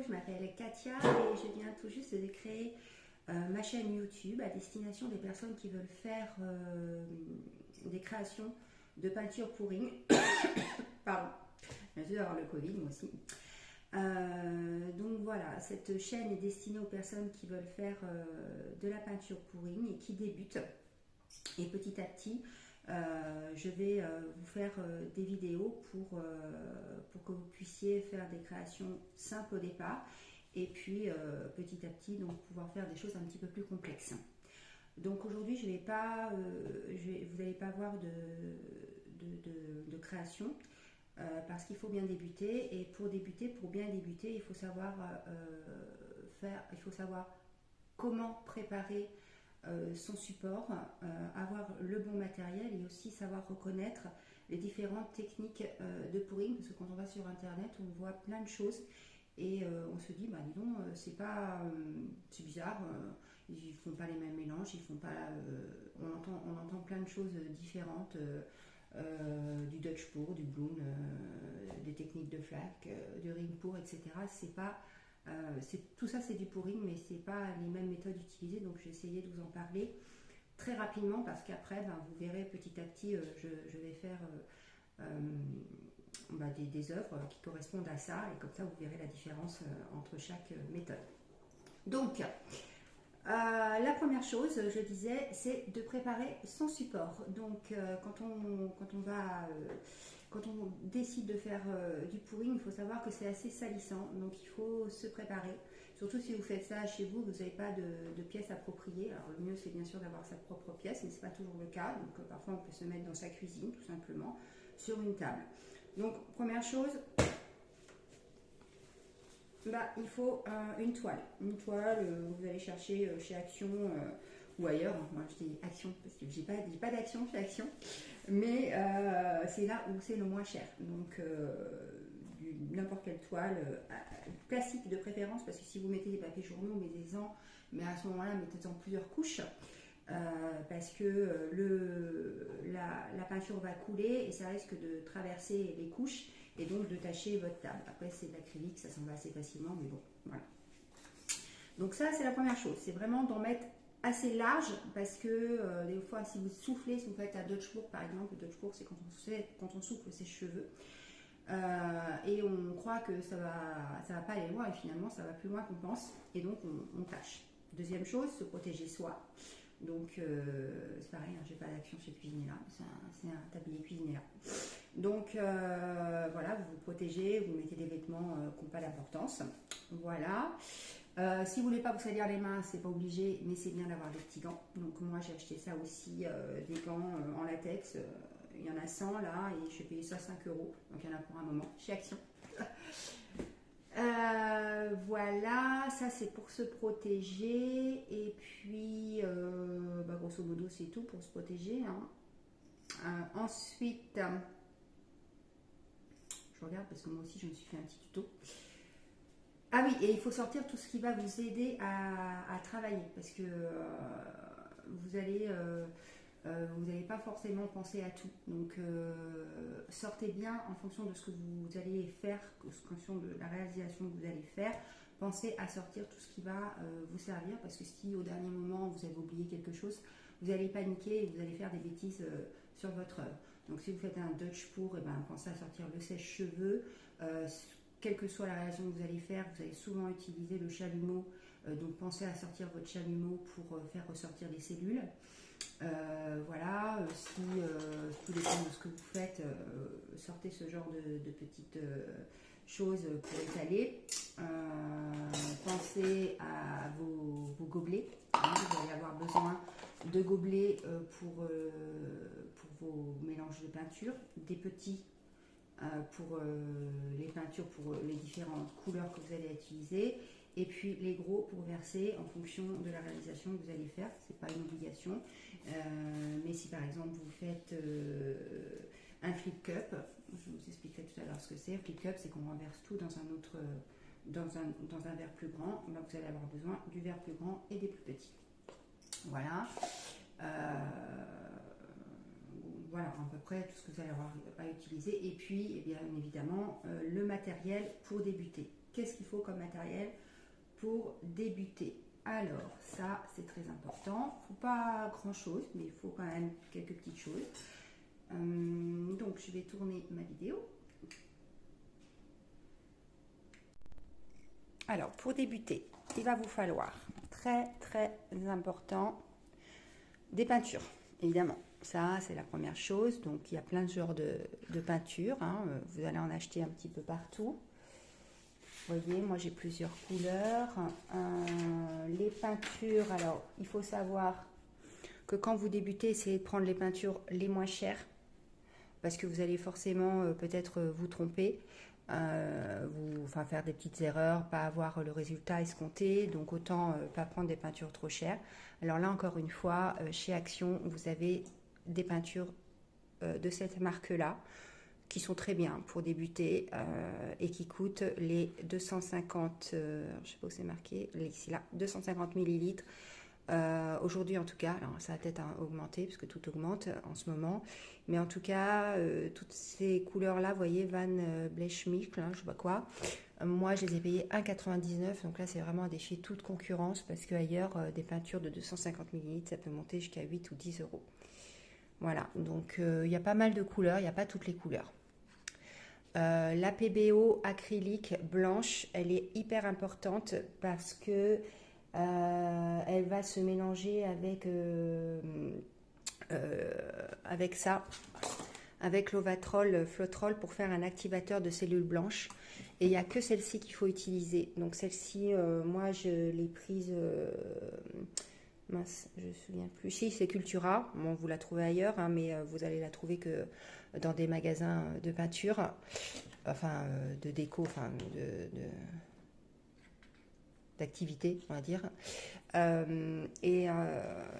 je m'appelle Katia et je viens tout juste de créer ma chaîne YouTube à destination des personnes qui veulent faire des créations de peinture pouring. Pardon, je viens d'avoir le Covid moi aussi. Donc voilà, cette chaîne est destinée aux personnes qui veulent faire de la peinture pouring et qui débutent. Et petit à petit, je vais vous faire des vidéos pour que vous puissiez faire des créations simples au départ et puis petit à petit donc pouvoir faire des choses un petit peu plus complexes. Donc aujourd'hui je vais pas, vous n'allez pas voir de création parce qu'il faut bien débuter et pour bien débuter, il faut savoir comment préparer son support, avoir le bon matériel et aussi savoir reconnaître les différentes techniques de pouring parce que quand on va sur internet on voit plein de choses et on se dit bah dis donc c'est bizarre, ils font pas les mêmes mélanges, ils font pas on entend plein de choses différentes, du Dutch pour, du bloom, des techniques de flac, du ring pour, etc. C'est pas tout ça c'est du pouring mais c'est pas les mêmes méthodes utilisées, donc j'ai essayé de vous en parler très rapidement parce qu'après vous verrez petit à petit je vais faire des œuvres qui correspondent à ça et comme ça vous verrez la différence entre chaque méthode. Donc la première chose, je disais, c'est de préparer son support. Donc quand on décide de faire du pouring, il faut savoir que c'est assez salissant, donc il faut se préparer. Surtout si vous faites ça chez vous, vous n'avez pas de pièces appropriées. Alors le mieux c'est bien sûr d'avoir sa propre pièce, mais ce n'est pas toujours le cas. Donc parfois on peut se mettre dans sa cuisine tout simplement, sur une table. Donc première chose, il faut une toile. Une toile, vous allez chercher chez Action ou ailleurs. Moi je dis Action parce que j'ai pas d'Action chez Action, mais c'est là où c'est le moins cher. Donc n'importe quelle toile, classique de préférence, parce que si vous mettez des papiers journaux, mettez-en, mais à ce moment-là, mettez-en plusieurs couches. Parce que la peinture va couler et ça risque de traverser les couches et donc de tacher votre table. Après c'est de l'acrylique, ça s'en va assez facilement, mais bon, voilà. Donc ça c'est la première chose, c'est vraiment d'en mettre assez large parce que des fois si vous soufflez, si vous faites un Dutch pour par exemple, le Dutch pour c'est quand on souffle ses cheveux. Et on croit que ça va pas aller loin et finalement ça va plus loin qu'on pense et donc on tâche. Deuxième chose, se protéger soi. Donc c'est pareil, j'ai pas d'action chez Cuisinier là, c'est un tablier Cuisinier là. Donc voilà, vous vous protégez, vous mettez des vêtements qui n'ont pas d'importance. Voilà. Si vous voulez pas vous salir les mains, c'est pas obligé, mais c'est bien d'avoir des petits gants. Donc moi j'ai acheté ça aussi, des gants en latex. Il y en a 100 là et j'ai payé ça 5 €. Donc il y en a pour un moment chez Action. Voilà, ça c'est pour se protéger. Et puis, grosso modo, c'est tout pour se protéger. Ensuite, je regarde parce que moi aussi je me suis fait un petit tuto. Ah oui, et il faut sortir tout ce qui va vous aider à travailler parce que vous n'allez pas forcément penser à tout. Donc sortez bien en fonction de ce que vous allez faire, en fonction de la réalisation que vous allez faire. Pensez à sortir tout ce qui va vous servir parce que si au dernier moment vous avez oublié quelque chose, vous allez paniquer et vous allez faire des bêtises sur votre œuvre. Donc si vous faites un Dutch pour, pensez à sortir le sèche-cheveux. Quelle que soit la réalisation que vous allez faire, vous allez souvent utiliser le chalumeau. Donc pensez à sortir votre chalumeau pour faire ressortir les cellules. Voilà, si tout dépend de ce que vous faites, sortez ce genre de petites choses pour étaler. Pensez à vos gobelets. Vous allez avoir besoin de gobelets pour vos mélanges de peinture, des petits pour les peintures, pour les différentes couleurs que vous allez utiliser, et puis les gros pour verser en fonction de la réalisation que vous allez faire. C'est pas une obligation, mais si par exemple vous faites un flip cup, je vous expliquerai tout à l'heure ce que c'est. Un flip cup, c'est qu'on renverse tout dans un autre, dans un verre plus grand. Donc vous allez avoir besoin du verre plus grand et des plus petits. Voilà. Voilà à peu près tout ce que vous allez avoir à utiliser. Et puis, bien évidemment, le matériel pour débuter. qu'est-ce qu'il faut comme matériel pour débuter. Alors, ça, c'est très important. Il ne faut pas grand-chose, mais il faut quand même quelques petites choses. Donc, je vais tourner ma vidéo. Alors, pour débuter, il va vous falloir, très important, des peintures, évidemment. Ça, c'est la première chose. Donc, il y a plein de genres de peintures. Hein. Vous allez en acheter un petit peu partout. Vous voyez, moi, j'ai plusieurs couleurs. Les peintures, alors, il faut savoir que quand vous débutez, essayez de prendre les peintures les moins chères. Parce que vous allez forcément peut-être vous tromper. Faire des petites erreurs, pas avoir le résultat escompté, donc autant pas prendre des peintures trop chères. Alors là encore une fois, chez Action, vous avez des peintures de cette marque-là qui sont très bien pour débuter et qui coûtent les 250, je ne sais pas où c'est marqué, ici là, 250 millilitres. Aujourd'hui en tout cas, alors ça va peut-être augmenter parce que tout augmente en ce moment, mais en tout cas toutes ces couleurs là, vous voyez, Van Blechmilk, je sais pas quoi, moi je les ai payées 1,99, donc là c'est vraiment à défier toute concurrence parce qu'ailleurs des peintures de 250 ml ça peut monter jusqu'à 8 ou 10 euros. Voilà, donc il y a pas mal de couleurs, il n'y a pas toutes les couleurs. La PBO acrylique blanche, elle est hyper importante parce que elle va se mélanger avec ça, avec l'Ovatrol Flotrol pour faire un activateur de cellules blanches. Et il n'y a que celle-ci qu'il faut utiliser. Donc celle-ci, moi je l'ai prise, mince, je ne me souviens plus. Si, c'est Cultura. Bon, vous la trouvez ailleurs, hein, mais vous allez la trouver que dans des magasins de peinture, enfin de déco, enfin d'activité, on va dire.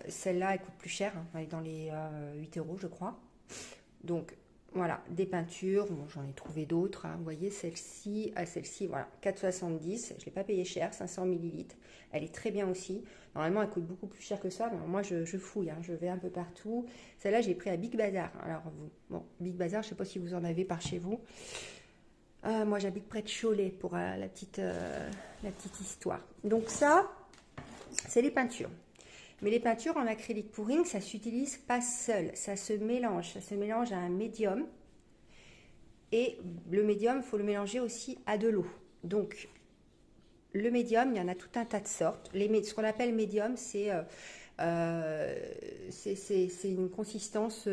Celle-là, elle coûte plus cher, hein, elle est dans les 8 euros, je crois. Donc, voilà, des peintures, bon, j'en ai trouvé d'autres. Hein, vous voyez, celle-ci, voilà, 4,70, je ne l'ai pas payé cher, 500 millilitres. Elle est très bien aussi. Normalement, elle coûte beaucoup plus cher que ça, mais moi, je fouille, hein, je vais un peu partout. Celle-là, j'ai pris à Big Bazar. Alors, Big Bazar, je ne sais pas si vous en avez par chez vous. Moi, j'habite près de Cholet pour la petite histoire. Donc ça, c'est les peintures. Mais les peintures en acrylique pouring, ça ne s'utilise pas seul. Ça se mélange à un médium. Et le médium, il faut le mélanger aussi à de l'eau. Donc, le médium, il y en a tout un tas de sortes. Ce qu'on appelle médium, c'est une consistance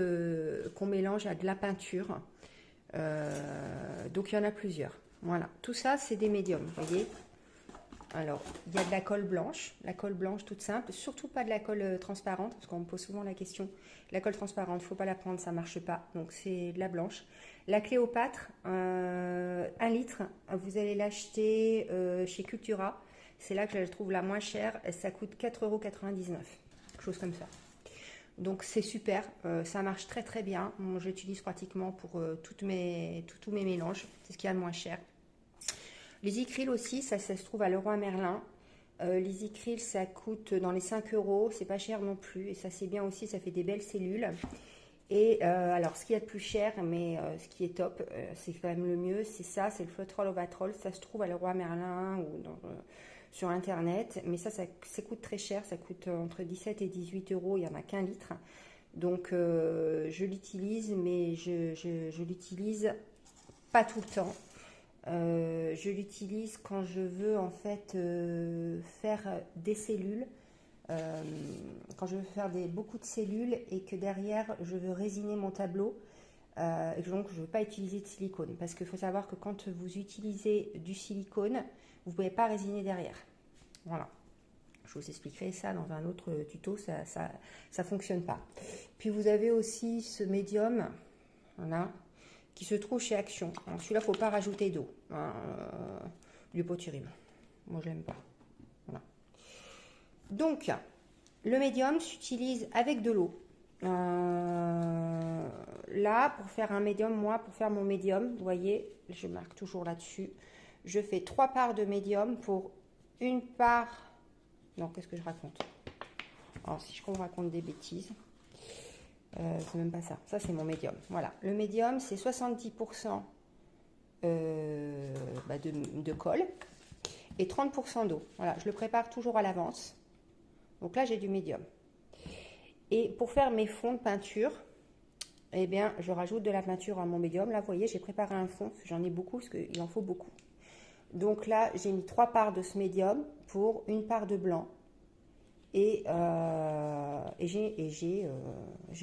qu'on mélange à de la peinture. Donc il y en a plusieurs. Voilà, tout ça c'est des médiums, vous voyez. Alors il y a de la colle blanche toute simple, surtout pas de la colle transparente parce qu'on me pose souvent la question. La colle transparente, faut pas la prendre, ça marche pas. Donc c'est de la blanche. La Cléopâtre, 1 litre, vous allez l'acheter chez Cultura. C'est là que je la trouve la moins chère. Ça coûte 4,99 €, quelque chose comme ça. Donc c'est super, ça marche très bien. Moi, je l'utilise pratiquement pour tous mes mélanges, c'est ce qu'il y a de moins cher. Les Icryl aussi, ça se trouve à Leroy Merlin. Les Icryl, ça coûte dans les 5 €, c'est pas cher non plus. Et ça c'est bien aussi, ça fait des belles cellules. Et alors ce qu'il y a de plus cher, mais ce qui est top, c'est quand même le mieux, c'est ça, c'est le Flotrol Ovatrol. Ça se trouve à Leroy Merlin ou sur internet, mais ça coûte très cher, ça coûte entre 17 et 18 €, il n'y en a qu'un litre. Donc je l'utilise, mais je l'utilise pas tout le temps. Je l'utilise quand je veux en fait faire des cellules, quand je veux faire beaucoup de cellules et que derrière je veux résiner mon tableau. Et donc je ne veux pas utiliser de silicone parce qu'il faut savoir que quand vous utilisez du silicone, vous ne pouvez pas résiner derrière. Voilà. Je vous expliquerai ça dans un autre tuto, ça fonctionne pas. Puis vous avez aussi ce médium, voilà, qui se trouve chez Action. Celui-là, il ne faut pas rajouter d'eau. Il n'est pas terrible. Moi, je l'aime pas. Voilà. Donc, le médium s'utilise avec de l'eau. Là, pour faire un médium, moi, pour faire mon médium, vous voyez, je marque toujours là-dessus. Je fais 3 parts de médium pour une part. Non, qu'est-ce que je raconte? Alors, si je raconte des bêtises, c'est même pas ça. Ça, c'est mon médium. Voilà. Le médium, c'est 70% de colle et 30% d'eau. Voilà, je le prépare toujours à l'avance. Donc là, j'ai du médium. Et pour faire mes fonds de peinture, eh bien, je rajoute de la peinture à mon médium. Là, vous voyez, j'ai préparé un fond, j'en ai beaucoup, parce qu'il en faut beaucoup. Donc là, j'ai mis 3 parts de ce médium pour une part de blanc. Et j'ai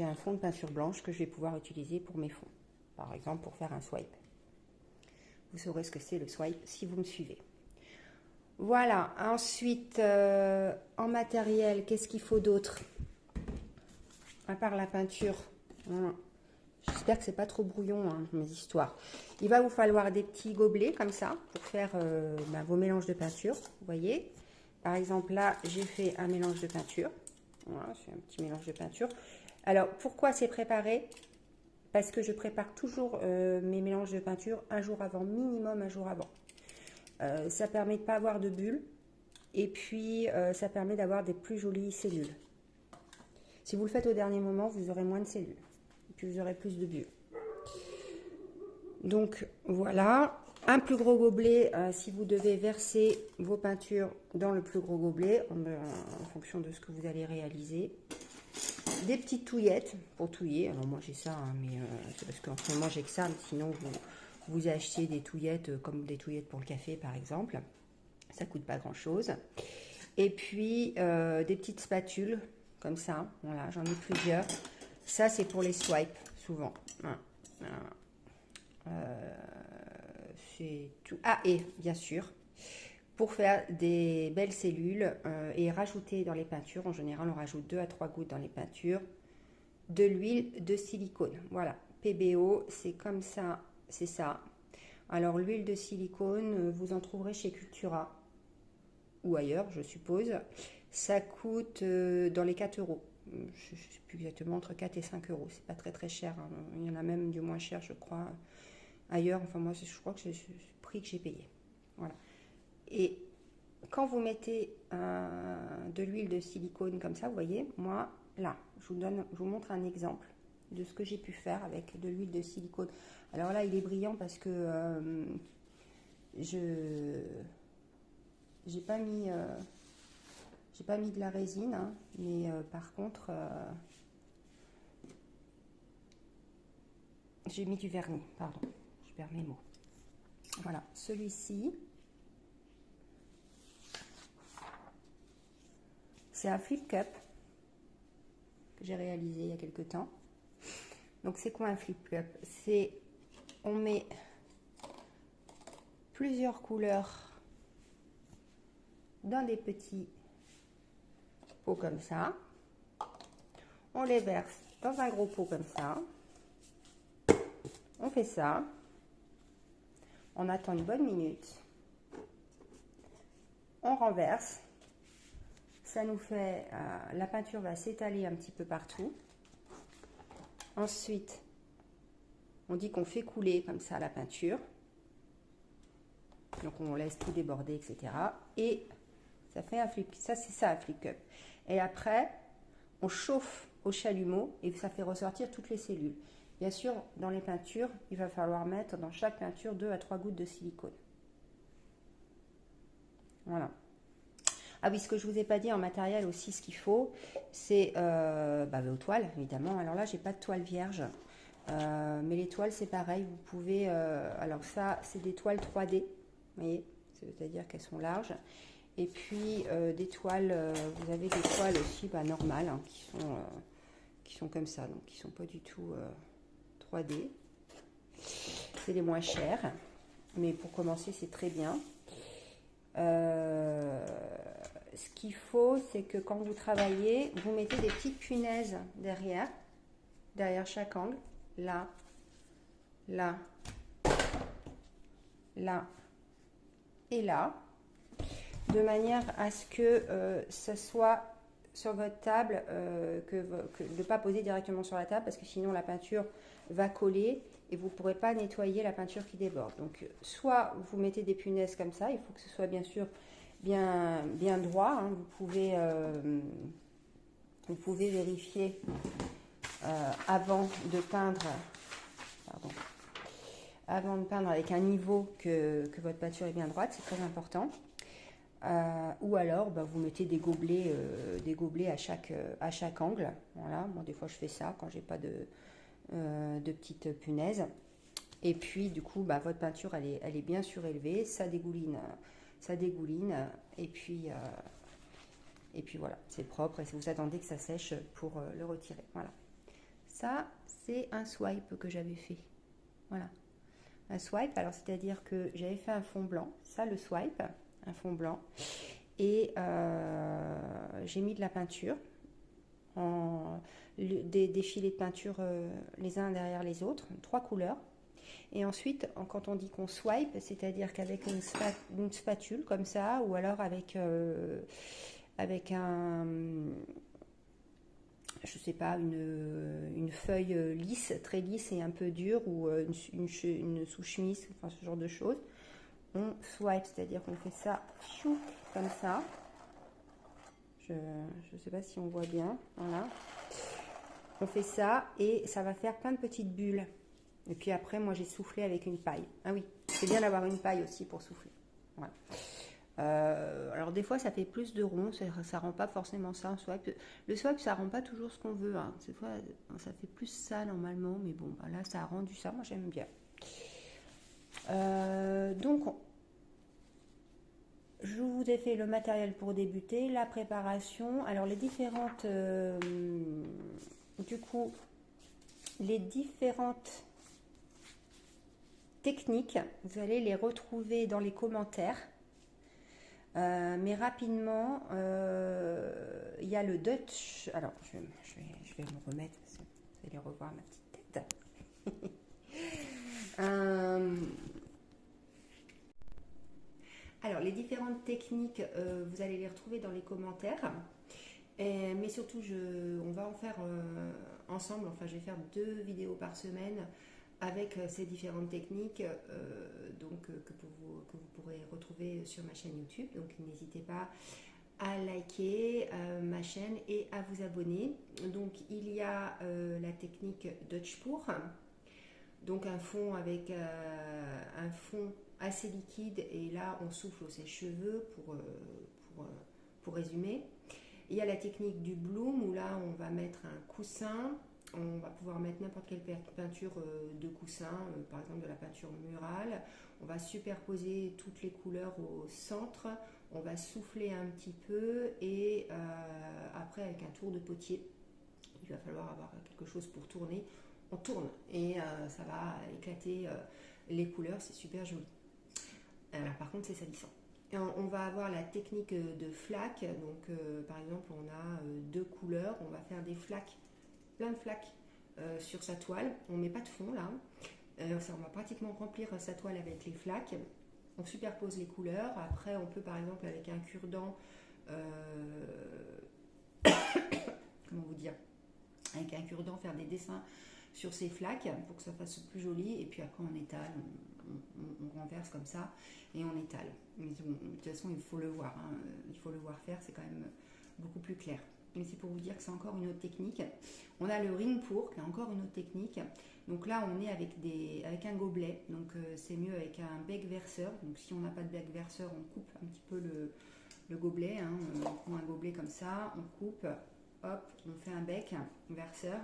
un fond de peinture blanche que je vais pouvoir utiliser pour mes fonds. Par exemple, pour faire un swipe. Vous saurez ce que c'est le swipe si vous me suivez. Voilà, ensuite, en matériel, qu'est-ce qu'il faut d'autre? À part la peinture. J'espère que c'est pas trop brouillon, hein, mes histoires. Il va vous falloir des petits gobelets comme ça pour faire vos mélanges de peinture. Vous voyez, par exemple là, j'ai fait un mélange de peinture. Voilà, c'est un petit mélange de peinture. Alors, pourquoi c'est préparé? Parce que je prépare toujours mes mélanges de peinture un jour avant, minimum un jour avant. Ça permet de ne pas avoir de bulles et puis ça permet d'avoir des plus jolies cellules. Si vous le faites au dernier moment, vous aurez moins de cellules. Puis vous aurez plus de bulles. Donc voilà, un plus gros gobelet si vous devez verser vos peintures dans le plus gros gobelet en fonction de ce que vous allez réaliser. Des petites touillettes pour touiller. Alors moi j'ai ça, hein, mais c'est parce qu'en ce moment j'ai que ça. Mais sinon vous achetez des touillettes comme des touillettes pour le café par exemple. Ça coûte pas grand chose. Et puis des petites spatules comme ça. Voilà, j'en ai plusieurs. Ça, c'est pour les swipes, souvent. C'est tout. Ah, et bien sûr, pour faire des belles cellules et rajouter dans les peintures, en général, on rajoute 2 à 3 gouttes dans les peintures, de l'huile de silicone. Voilà, PBO, c'est comme ça, c'est ça. Alors, l'huile de silicone, vous en trouverez chez Cultura ou ailleurs, je suppose. Ça coûte dans les 4 euros. Je ne sais plus exactement, entre 4 et 5 euros. C'est pas très très cher. Hein. Il y en a même du moins cher, je crois, ailleurs. Enfin, moi, je crois que c'est le prix que j'ai payé. Voilà. Et quand vous mettez de l'huile de silicone comme ça, vous voyez, moi, là, je vous montre un exemple de ce que j'ai pu faire avec de l'huile de silicone. Alors là, il est brillant parce que j'ai pas mis de la résine, hein, mais par contre, j'ai mis du vernis, pardon, je perds mes mots. Voilà, celui-ci, c'est un flip cup que j'ai réalisé il y a quelques temps. Donc c'est quoi un flip cup? C'est, on met plusieurs couleurs dans des petits pots comme ça. On les verse dans un gros pot comme ça. On fait ça. On attend une bonne minute. On renverse. Ça nous fait... la peinture va s'étaler un petit peu partout. Ensuite, on dit qu'on fait couler comme ça la peinture. Donc on laisse tout déborder, etc. Et ça fait un flip. Ça, c'est ça un flip cup. Et après, on chauffe au chalumeau et ça fait ressortir toutes les cellules. Bien sûr, dans les peintures, il va falloir mettre dans chaque peinture 2 à 3 gouttes de silicone. Voilà. Ah oui, ce que je ne vous ai pas dit en matériel aussi, ce qu'il faut, c'est vos toiles, évidemment. Alors là, j'ai pas de toile vierge. Mais les toiles, c'est pareil. Vous pouvez... alors ça, c'est des toiles 3D. Vous voyez, c'est-à-dire qu'elles sont larges. Et puis, des toiles... vous avez des toiles aussi normales, hein, qui sont comme ça. Donc, qui ne sont pas du tout 3D. C'est les moins chers. Mais pour commencer, c'est très bien. Ce qu'il faut, c'est que quand vous travaillez, vous mettez des petites punaises derrière chaque angle, là, là, là et là, de manière à ce que ça soit sur votre table, que de ne pas poser directement sur la table, parce que sinon la peinture va coller et vous ne pourrez pas nettoyer la peinture qui déborde. Donc, soit vous mettez des punaises comme ça, il faut que ce soit bien sûr bien droit. Hein. Vous pouvez vérifier avant de peindre. Pardon. avant de peindre avec un niveau que votre peinture est bien droite, c'est très important. Ou alors vous mettez des gobelets à chaque angle. Voilà, moi des fois je fais ça quand j'ai pas de petites punaises. Et puis du coup votre peinture elle est bien surélevée, ça dégouline. Et puis voilà, c'est propre et vous attendez que ça sèche pour le retirer. Voilà. Ça, c'est un swipe que j'avais fait. Voilà. Un swipe, alors c'est-à-dire que j'avais fait un fond blanc, ça le swipe, un fond blanc, et j'ai mis de la peinture, des filets de peinture les uns derrière les autres, 3 couleurs. Et ensuite, quand on dit qu'on swipe, c'est-à-dire qu'avec une spatule comme ça, ou alors avec un, je sais pas, une feuille lisse, très lisse et un peu dure, ou une sous-chemise, enfin ce genre de choses. On swipe, c'est-à-dire qu'on fait ça comme ça. Je ne sais pas si on voit bien. Voilà. On fait ça et ça va faire plein de petites bulles. Et puis après, moi j'ai soufflé avec une paille. Ah oui, c'est bien d'avoir une paille aussi pour souffler. Voilà. Alors des fois ça fait plus de ronds, ça rend pas forcément ça un swipe. Le swipe ça rend pas toujours ce qu'on veut, hein. Cette fois ça fait plus ça normalement, mais bon là ça a rendu ça, moi j'aime bien. Donc je vous ai fait le matériel pour débuter, la préparation. Alors les différentes les différentes techniques, vous allez les retrouver dans les commentaires. Mais rapidement, il y a le Dutch. Alors, je vais me remettre, vous allez revoir ma petite tête. Alors, les différentes techniques, vous allez les retrouver dans les commentaires. Mais surtout, on va en faire ensemble. Enfin, je vais faire 2 vidéos par semaine avec ces différentes techniques que vous pourrez retrouver sur ma chaîne YouTube. Donc n'hésitez pas à liker ma chaîne et à vous abonner. Donc il y a la technique Dutch pour, donc un fond avec un fond assez liquide et là on souffle au sèche-cheveux pour résumer. Il y a la technique du bloom où là on va mettre un coussin. On va pouvoir mettre n'importe quelle peinture de coussin, par exemple de la peinture murale. On va superposer toutes les couleurs au centre. On va souffler un petit peu et après avec un tour de potier, il va falloir avoir quelque chose pour tourner. On tourne et ça va éclater les couleurs, c'est super joli. Par contre c'est salissant. Et on va avoir la technique de flaque. Donc par exemple on a 2 couleurs, on va faire des flaques, plein de flaques sur sa toile. On met pas de fond là, on va pratiquement remplir sa toile avec les flaques. On superpose les couleurs. Après on peut par exemple avec un cure-dent comment vous dire, avec un cure-dent faire des dessins sur ces flaques pour que ça fasse plus joli. Et puis après on étale, on renverse comme ça et on étale. Mais de toute façon il faut le voir, hein. Il faut le voir faire, c'est quand même beaucoup plus clair. Mais c'est pour vous dire que c'est encore une autre technique. On a le ring pour, qui est encore une autre technique. Donc là, on est avec un gobelet. Donc c'est mieux avec un bec verseur. Donc si on n'a pas de bec verseur, on coupe un petit peu le gobelet. Hein. On prend un gobelet comme ça, on coupe, hop, on fait un bec verseur.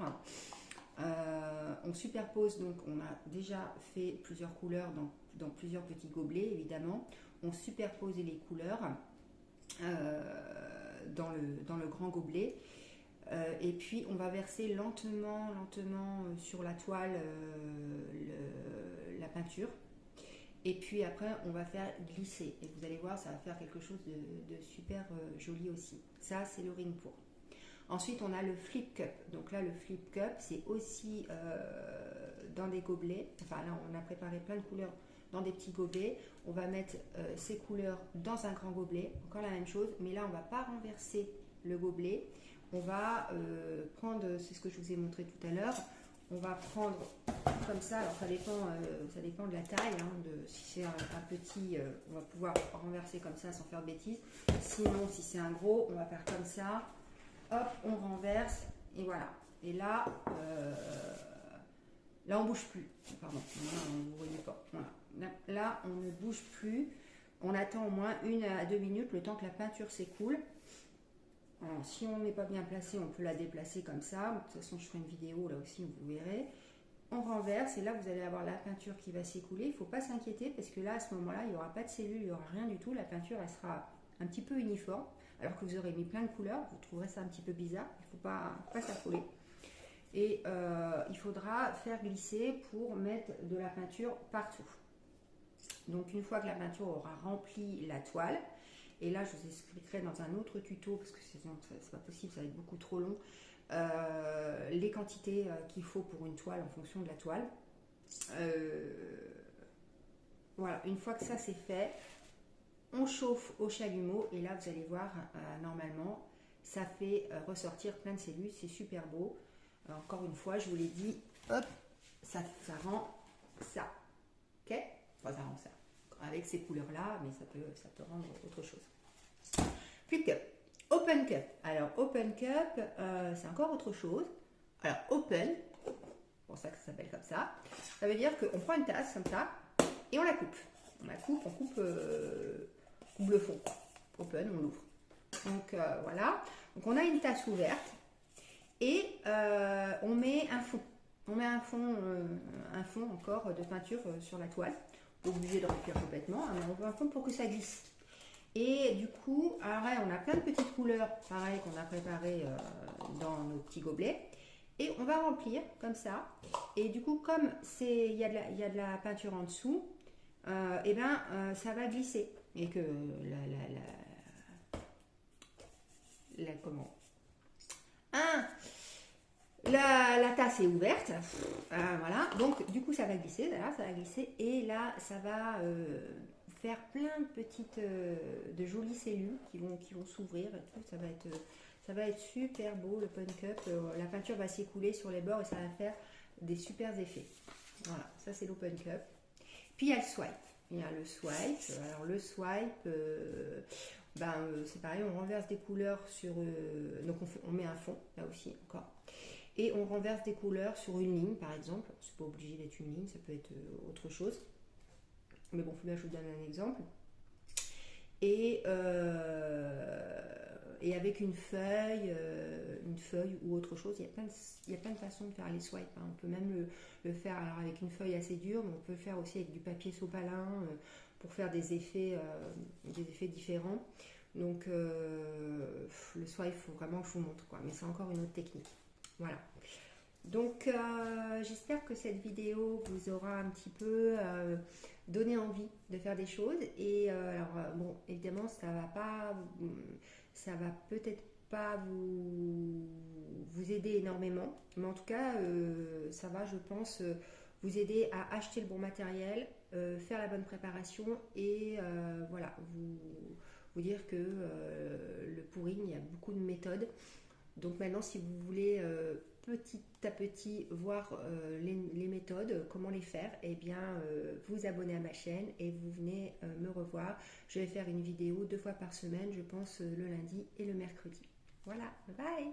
On superpose, donc on a déjà fait plusieurs couleurs dans plusieurs petits gobelets, évidemment. On superpose les couleurs. Dans le grand gobelet et puis on va verser lentement sur la toile la peinture et puis après on va faire glisser et vous allez voir ça va faire quelque chose de super joli aussi. Ça c'est le ring pour. Ensuite on a le flip cup. Donc là le flip cup c'est aussi dans des gobelets. Enfin là on a préparé plein de couleurs dans des petits gobelets. On va mettre ces couleurs dans un grand gobelet, encore la même chose, mais là on ne va pas renverser le gobelet. On va prendre, c'est ce que je vous ai montré tout à l'heure, on va prendre comme ça, alors ça dépend de la taille, hein, si c'est un petit, on va pouvoir renverser comme ça sans faire de bêtises. Sinon si c'est un gros, on va faire comme ça, hop, on renverse et voilà. Et là Là, on bouge plus. Pardon, là, vous ne voyez pas. Voilà. Là, on ne bouge plus. On attend au moins 1 à 2 minutes le temps que la peinture s'écoule. Alors, si on n'est pas bien placé, on peut la déplacer comme ça. De toute façon, je ferai une vidéo là aussi, vous verrez. On renverse et là, vous allez avoir la peinture qui va s'écouler. Il ne faut pas s'inquiéter parce que là, à ce moment-là, il n'y aura pas de cellules, il n'y aura rien du tout. La peinture, elle sera un petit peu uniforme. Alors que vous aurez mis plein de couleurs, vous trouverez ça un petit peu bizarre. Il ne faut pas s'affoler. Et il faudra faire glisser pour mettre de la peinture partout. Donc une fois que la peinture aura rempli la toile, et là je vous expliquerai dans un autre tuto, parce que c'est pas possible, ça va être beaucoup trop long, les quantités qu'il faut pour une toile en fonction de la toile. Voilà, une fois que ça c'est fait, on chauffe au chalumeau, et là vous allez voir, normalement, ça fait ressortir plein de cellules, c'est super beau. Encore une fois, je vous l'ai dit, hop, ça rend ça, ok? Enfin, ça rend ça, avec ces couleurs-là, mais ça peut rendre autre chose. Flip Cup, Open Cup. Alors, Open Cup, c'est encore autre chose. Alors, Open, c'est pour ça que ça s'appelle comme ça. Ça veut dire qu'on prend une tasse comme ça, et on la coupe. On coupe le fond. Open, on l'ouvre. Donc, voilà. Donc, on a une tasse ouverte. Et on met un fond. On met un fond encore de peinture sur la toile. Pas obligé de remplir complètement, mais on veut un fond pour que ça glisse. Et du coup, après, on a plein de petites couleurs, pareil, qu'on a préparées dans nos petits gobelets. Et on va remplir comme ça. Et du coup, comme il y a de la peinture en dessous, et ben, ça va glisser. Et que comment la tasse est ouverte, voilà, donc du coup ça va glisser, là, ça va glisser, et là ça va faire plein de petites, de jolies cellules qui vont s'ouvrir et tout, ça va être super beau, le Open Cup, la peinture va s'écouler sur les bords et ça va faire des super effets. Voilà, ça c'est l'Open Cup. Puis il y a le swipe. Il y a le swipe. Alors le swipe, c'est pareil, on renverse des couleurs sur... donc on met un fond, là aussi encore. Et on renverse des couleurs sur une ligne, par exemple. C'est pas obligé d'être une ligne, ça peut être autre chose. Mais bon, là je vous donne un exemple. Et avec une feuille ou autre chose, il y a plein de façons de faire les swipes. Hein. On peut même le faire alors avec une feuille assez dure, mais on peut le faire aussi avec du papier sopalin pour faire des effets différents. Donc le swipe, il faut vraiment que je vous montre, quoi. Mais c'est encore une autre technique. Voilà. Donc j'espère que cette vidéo vous aura un petit peu donné envie de faire des choses. Et bon, évidemment, ça va peut-être pas vous aider énormément, mais en tout cas, ça va, je pense, vous aider à acheter le bon matériel, faire la bonne préparation et voilà, vous dire que le pouring, il y a beaucoup de méthodes. Donc maintenant, si vous voulez petit à petit voir les méthodes, comment les faire, eh bien vous abonnez à ma chaîne et vous venez me revoir. Je vais faire une vidéo 2 fois par semaine, je pense le lundi et le mercredi. Voilà, bye bye.